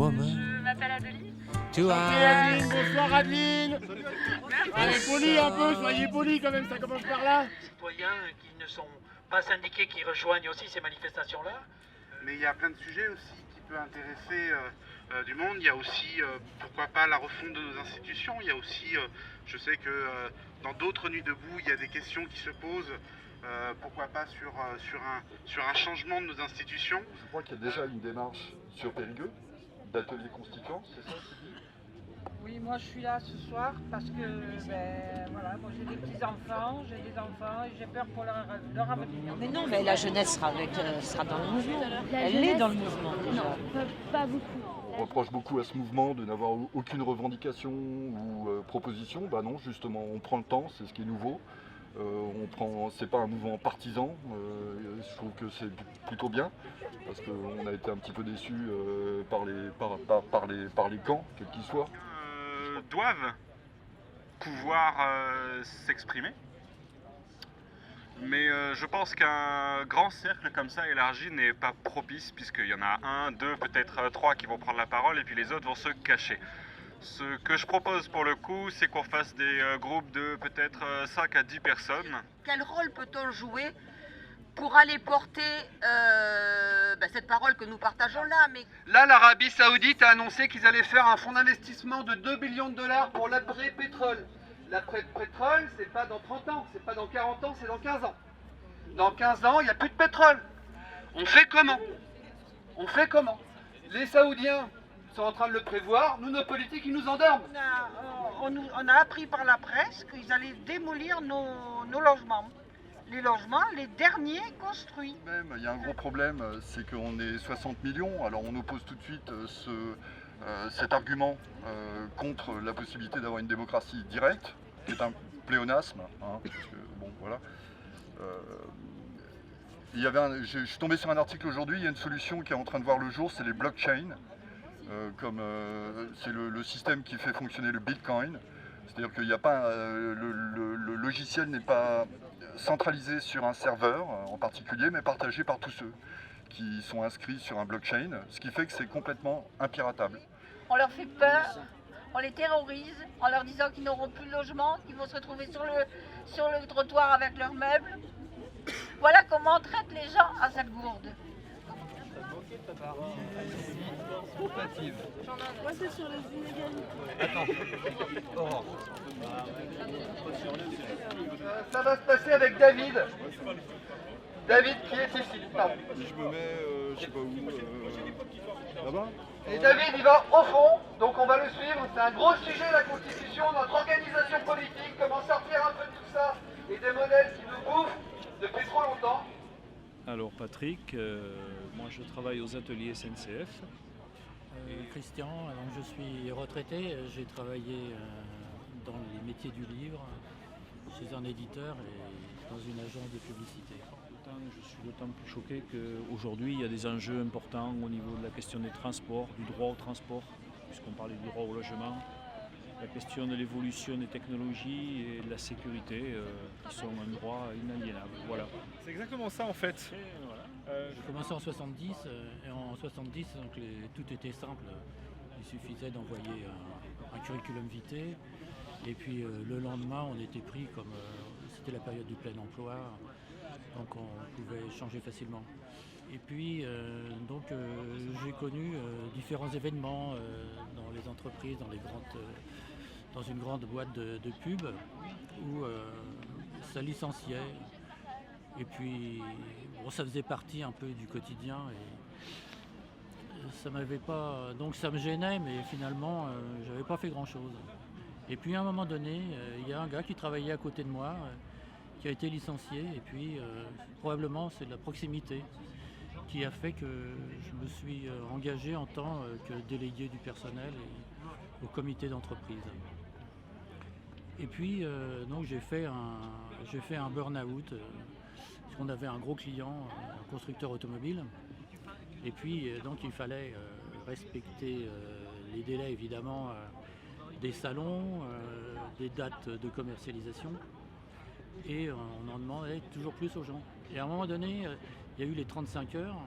woman. Je m'appelle Adeline. To Adeline, bonsoir Adeline. Allez, poli un peu, soyez poli quand même, ça commence par là. Citoyens qui ne sont pas syndiqués qui rejoignent aussi ces manifestations-là. Mais il y a plein de sujets aussi qui peuvent intéresser du monde. Il y a aussi, pourquoi pas, la refonte de nos institutions. Il y a aussi, je sais que dans d'autres nuits debout, il y a des questions qui se posent. Pourquoi pas sur un changement de nos institutions. Je crois qu'il y a déjà une démarche sur Périgueux, d'atelier constituant, c'est ça? Oui, moi je suis là ce soir parce que voilà, moi j'ai des petits-enfants, j'ai des enfants et j'ai peur pour leur avenir. Mais non, mais la jeunesse sera dans le mouvement. Elle est dans le mouvement déjà. Non, pas beaucoup. On reproche beaucoup à ce mouvement de n'avoir aucune revendication ou proposition. Bah non, justement, on prend le temps, c'est ce qui est nouveau. C'est pas un mouvement partisan, je trouve que c'est plutôt bien, parce qu'on a été un petit peu déçus par les camps, quels qu'ils soient. Doivent pouvoir s'exprimer. Mais je pense qu'un grand cercle comme ça élargi n'est pas propice, puisqu'il y en a un, deux, peut-être trois qui vont prendre la parole et puis les autres vont se cacher. Ce que je propose pour le coup, c'est qu'on fasse des groupes de peut-être 5 à 10 personnes. Quel rôle peut-on jouer pour aller porter cette parole que nous partageons là, mais... Là, l'Arabie Saoudite a annoncé qu'ils allaient faire un fonds d'investissement de 2 billions de dollars pour l'après-pétrole. L'après-pétrole, c'est pas dans 30 ans, c'est pas dans 40 ans, c'est dans 15 ans. Dans 15 ans, il n'y a plus de pétrole. On fait comment? Les Saoudiens sont en train de le prévoir, nous, nos politiques, ils nous endorment. On a appris par la presse qu'ils allaient démolir nos logements. Les logements, les derniers construits. Même, il y a un gros problème, c'est qu'on est 60 millions, alors on oppose tout de suite cet argument contre la possibilité d'avoir une démocratie directe, qui est un pléonasme, hein, parce que, bon, voilà. Je suis tombé sur un article aujourd'hui, il y a une solution qui est en train de voir le jour, c'est les blockchains, c'est le système qui fait fonctionner le Bitcoin, c'est-à-dire qu'il n'y a pas, le logiciel n'est pas centralisé sur un serveur en particulier, mais partagé par tous ceux qui sont inscrits sur un blockchain, ce qui fait que c'est complètement impiratable. On leur fait peur, on les terrorise en leur disant qu'ils n'auront plus de logement, qu'ils vont se retrouver sur le trottoir avec leurs meubles. Voilà comment on traite les gens à cette gourde. Moi, c'est sur les inégalités. Ça va se passer avec David. David qui est ici, pardon. Je me mets, je sais pas où, là-bas. Et David, il va au fond, donc on va le suivre. C'est un gros sujet, la Constitution, notre organisation politique, comment sortir un peu de tout ça, et des modèles qui nous bouffent depuis trop longtemps. Alors Patrick, moi je travaille aux ateliers SNCF. Christian, alors je suis retraité, j'ai travaillé dans les métiers du livre, chez un éditeur et dans une agence de publicité. Je suis d'autant plus choqué qu'aujourd'hui il y a des enjeux importants au niveau de la question des transports, du droit au transport, puisqu'on parlait du droit au logement, la question de l'évolution des technologies et de la sécurité qui sont un droit inaliénable. Voilà. C'est exactement ça en fait. J'ai commencé en 70 et en 70 donc tout était simple. Il suffisait d'envoyer un curriculum vitae et puis le lendemain on était pris comme c'était la période du plein emploi, donc on pouvait changer facilement. Et puis j'ai connu différents événements dans les entreprises, dans une grande boîte de pub où ça licenciait. Et puis bon, ça faisait partie un peu du quotidien et ça m'avait pas. Donc ça me gênait, mais finalement j'avais pas fait grand chose. Et puis à un moment donné, il y a un gars qui travaillait à côté de moi, qui a été licencié, et puis probablement c'est de la proximité qui a fait que je me suis engagé en tant que délégué du personnel et au comité d'entreprise. Et puis donc j'ai fait un burn-out. Parce qu'on avait un gros client, un constructeur automobile, et puis donc il fallait respecter les délais évidemment des salons, des dates de commercialisation, et on en demandait toujours plus aux gens. Et à un moment donné, il y a eu les 35 heures,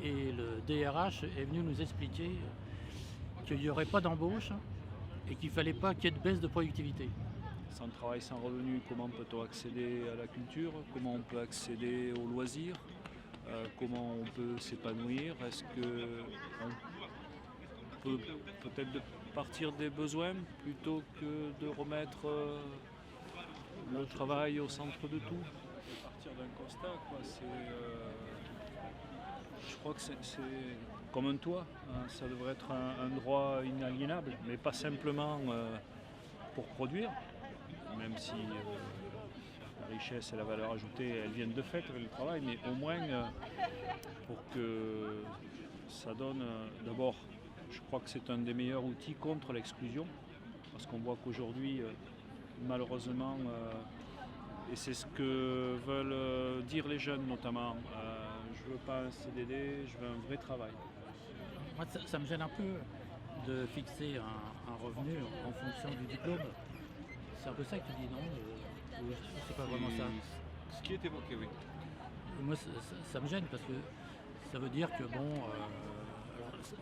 et le DRH est venu nous expliquer qu'il n'y aurait pas d'embauche et qu'il ne fallait pas qu'il y ait de baisse de productivité. Sans travail, sans revenu, comment peut-on accéder à la culture? Comment on peut accéder aux loisirs? Comment on peut s'épanouir? Est-ce qu'on peut peut-être partir des besoins plutôt que de remettre le travail au centre de tout? Partir d'un constat, quoi. Je crois que c'est comme un toit, hein. Ça devrait être un droit inaliénable, mais pas simplement pour produire, même si la richesse et la valeur ajoutée, elles viennent de fait avec le travail, mais au moins pour que ça donne d'abord, je crois que c'est un des meilleurs outils contre l'exclusion, parce qu'on voit qu'aujourd'hui, malheureusement, et c'est ce que veulent dire les jeunes notamment, je veux pas un CDD, je veux un vrai travail. Moi, ça me gêne un peu de fixer un revenu en fonction du diplôme. C'est un peu ça que tu dis, non? C'est pas vraiment ça. Ce qui est évoqué, oui. Moi, ça me gêne parce que ça veut dire que, bon,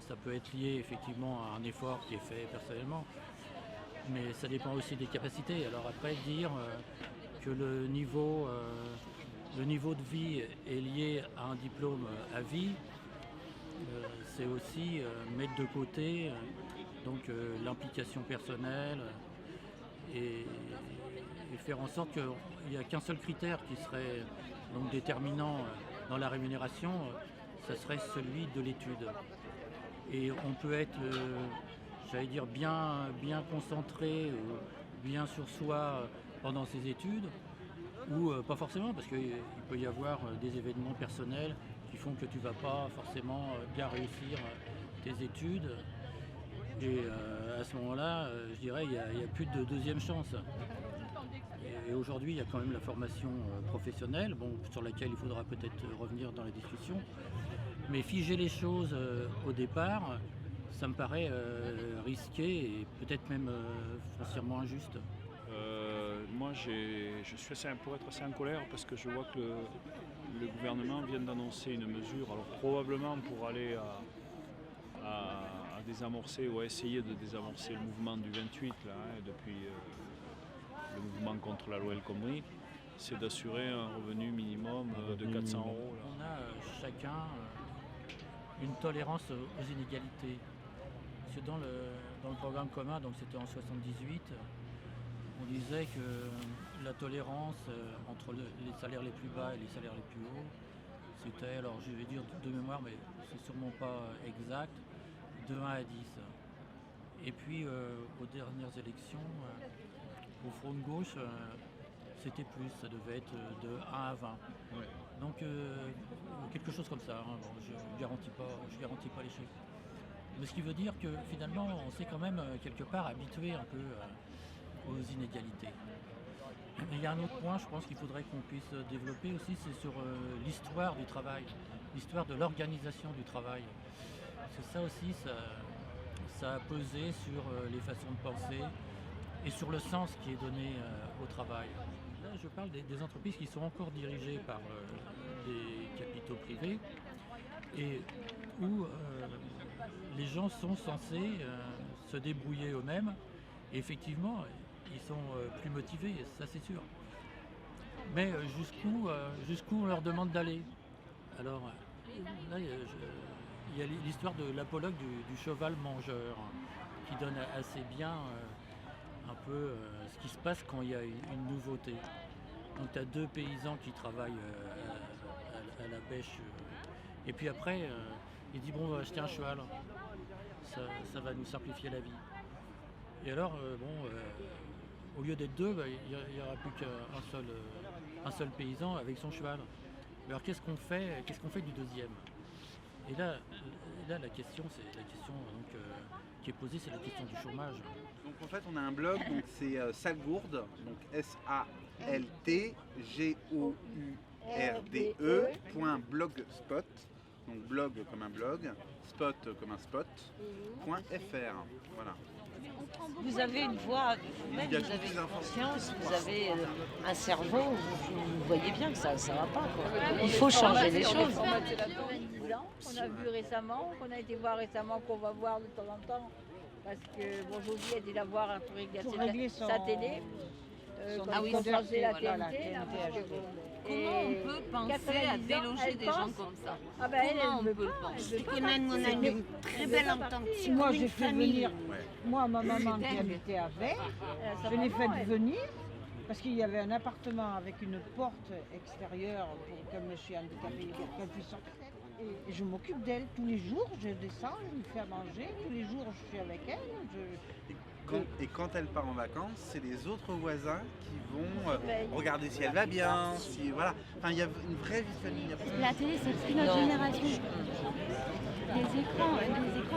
ça peut être lié effectivement à un effort qui est fait personnellement, mais ça dépend aussi des capacités. Alors après, dire que le niveau de vie est lié à un diplôme à vie, c'est aussi mettre de côté l'implication personnelle et faire en sorte qu'il n'y a qu'un seul critère qui serait donc déterminant dans la rémunération, ça serait celui de l'étude. Et on peut être, j'allais dire, bien concentré, bien sur soi pendant ses études, ou pas forcément, parce qu'il peut y avoir des événements personnels qui font que tu ne vas pas forcément bien réussir tes études. Et à ce moment-là, je dirais, il n'y a plus de deuxième chance. Et aujourd'hui, il y a quand même la formation professionnelle, sur laquelle il faudra peut-être revenir dans la discussion. Mais figer les choses au départ, ça me paraît risqué et peut-être même foncièrement injuste. Moi, je suis pour être assez en colère parce que je vois que le gouvernement vient d'annoncer une mesure, alors probablement pour aller à désamorcer ou à essayer de désamorcer le mouvement du 28 là, depuis le mouvement contre la loi El Khomri, c'est d'assurer un revenu minimum de 400 €. Là. On a chacun une tolérance aux inégalités. Parce que dans le programme commun, donc c'était en 78, on disait que la tolérance entre les salaires les plus bas et les salaires les plus hauts, c'était, alors je vais dire de mémoire, mais c'est sûrement pas exact, de 1 à 10. Et puis aux dernières élections, au Front de gauche, c'était plus, ça devait être de 1 à 20. Ouais. Donc quelque chose comme ça, hein. Bon, je ne garantis pas les chiffres. Mais ce qui veut dire que finalement, on s'est quand même quelque part habitué un peu aux inégalités. Mais il y a un autre point, je pense qu'il faudrait qu'on puisse développer aussi, c'est sur l'histoire du travail, l'histoire de l'organisation du travail. Parce que ça aussi, ça a pesé sur les façons de penser et sur le sens qui est donné au travail. Là, je parle des entreprises qui sont encore dirigées par des capitaux privés et où les gens sont censés se débrouiller eux-mêmes. Et effectivement, ils sont plus motivés, ça c'est sûr. Mais jusqu'où on leur demande d'aller? Alors là, il y a l'histoire de l'apologue du cheval mangeur qui donne assez bien un peu ce qui se passe quand il y a une nouveauté. Donc tu as 2 paysans qui travaillent à la bêche et puis après il dit bon, on va acheter un cheval, ça va nous simplifier la vie. Et alors au lieu d'être 2, il n'y aura plus qu'un seul paysan avec son cheval. Alors qu'est-ce qu'on fait du deuxième? Et là, la question, qui est posée, c'est la question du chômage. Donc en fait, on a un blog, donc c'est Salgourde, donc SALTGOURDE.blogspot, donc blog comme un blog, spot comme un spot.fr. Voilà. Vous avez une voix, vous-même, vous avez une conscience, vous avez un cerveau, vous voyez bien que ça ne va pas. Quoi. Il faut changer les choses. On a vu récemment, qu'on a été voir récemment, qu'on va voir de temps en temps Parce que bon, Josie a dû la voir pour régler sa télé. Quand Ah oui, ils ont changé la voilà, la TNT. TNT a changé. Comment on peut penser à déloger des gens comme ça? Ah ben, Comment on peut le penser? on a une très belle entente. Moi, j'ai fait venir, ma maman qui habitait à Veille, je l'ai fait venir parce qu'il y avait un appartement avec une porte extérieure pour que monsieur handicapé qu'elle puisse sortir. Et je m'occupe d'elle tous les jours, je descends, je lui fais à manger, tous les jours je suis avec elle. Et quand elle part en vacances, c'est les autres voisins qui vont regarder si elle va bien, si voilà. Enfin, il y a une vraie vie de famille. La télé, c'est plus notre génération. Les écrans,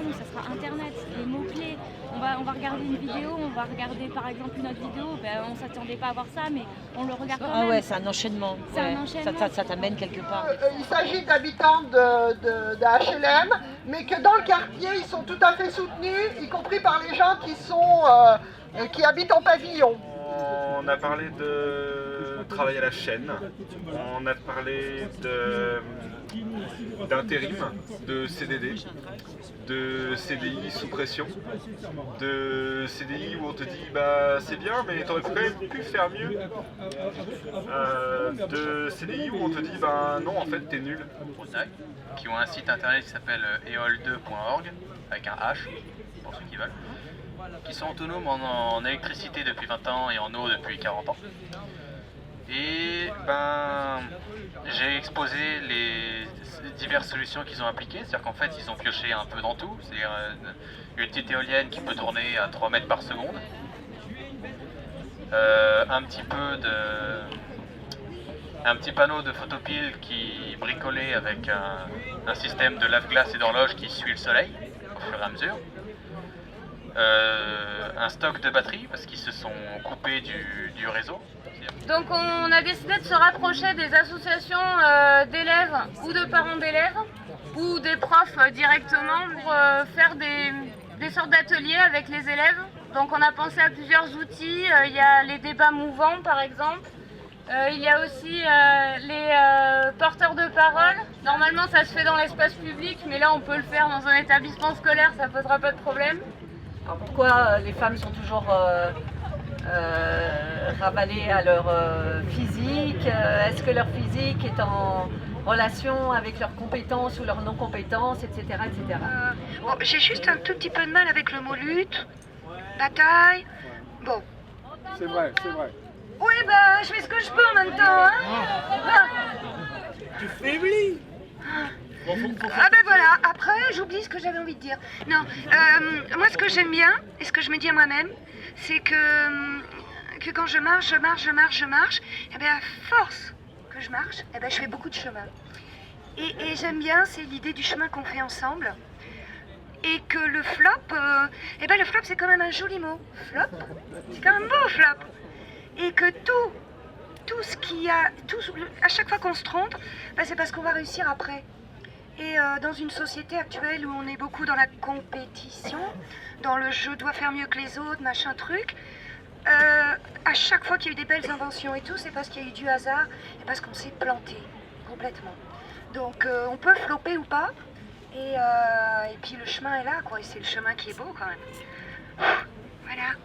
nous, ça sera Internet, les mots-clés. On va regarder une vidéo, on va regarder par exemple une autre vidéo, on ne s'attendait pas à voir ça, mais on le regarde quand même. Ah ouais, c'est un enchaînement. C'est un enchaînement. Ça t'amène quelque part. Il s'agit d'habitants de HLM, mais que dans le quartier, ils sont tout à fait soutenus, y compris par les gens qui habitent en pavillon. On a parlé de travail à la chaîne, on a parlé d'intérim, de CDD, de CDI sous pression, de CDI où on te dit bah c'est bien mais t'aurais quand même pu faire mieux, de CDI où on te dit bah non en fait t'es nul. Qui ont un site internet qui s'appelle eol2.org avec un H pour ceux qui veulent, qui sont autonomes en électricité depuis 20 ans et en eau depuis 40 ans. Et j'ai exposé les diverses solutions qu'ils ont appliquées, c'est-à-dire qu'en fait ils ont pioché un peu dans tout, c'est-à-dire une petite éolienne qui peut tourner à 3 mètres par seconde, un petit panneau de photopile qui bricolé avec un système de lave-glace et d'horloge qui suit le soleil au fur et à mesure. Un stock de batteries parce qu'ils se sont coupés du réseau. Donc on a décidé de se rapprocher des associations d'élèves ou de parents d'élèves ou des profs directement pour faire des sortes d'ateliers avec les élèves. Donc on a pensé à plusieurs outils, il y a les débats mouvants par exemple, il y a aussi les porteurs de parole. Normalement ça se fait dans l'espace public mais là on peut le faire dans un établissement scolaire, ça posera pas de problème. Alors pourquoi les femmes sont toujours ravalées à leur physique? Est-ce que leur physique est en relation avec leurs compétences ou leurs non-compétences, etc. etc. Bon, j'ai juste un tout petit peu de mal avec le mot lutte, bataille. Bon. C'est vrai, c'est vrai. Oui, bah, je fais ce que je peux en même temps, hein. Tu faiblis. Ah ben voilà, après j'oublie ce que j'avais envie de dire. Non, moi ce que j'aime bien, et ce que je me dis à moi-même, c'est que quand je marche, et bien à force que je marche, et ben je fais beaucoup de chemin. Et j'aime bien, c'est l'idée du chemin qu'on fait ensemble. Et que le flop, et ben le flop c'est quand même un joli mot. Flop, c'est quand même beau flop. Et que tout ce qu'il y a, à chaque fois qu'on se trompe, ben c'est parce qu'on va réussir après. Et dans une société actuelle où on est beaucoup dans la compétition, dans le je dois faire mieux que les autres, machin truc, à chaque fois qu'il y a eu des belles inventions et tout, c'est parce qu'il y a eu du hasard et parce qu'on s'est planté complètement. Donc on peut flopper ou pas, et puis le chemin est là, quoi, et c'est le chemin qui est beau quand même. Voilà.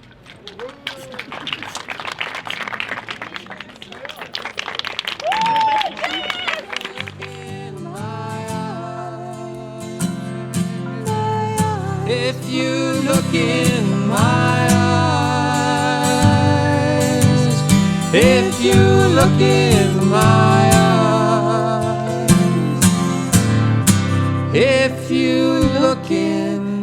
If you look in my eyes, if you look in my eyes, if you look in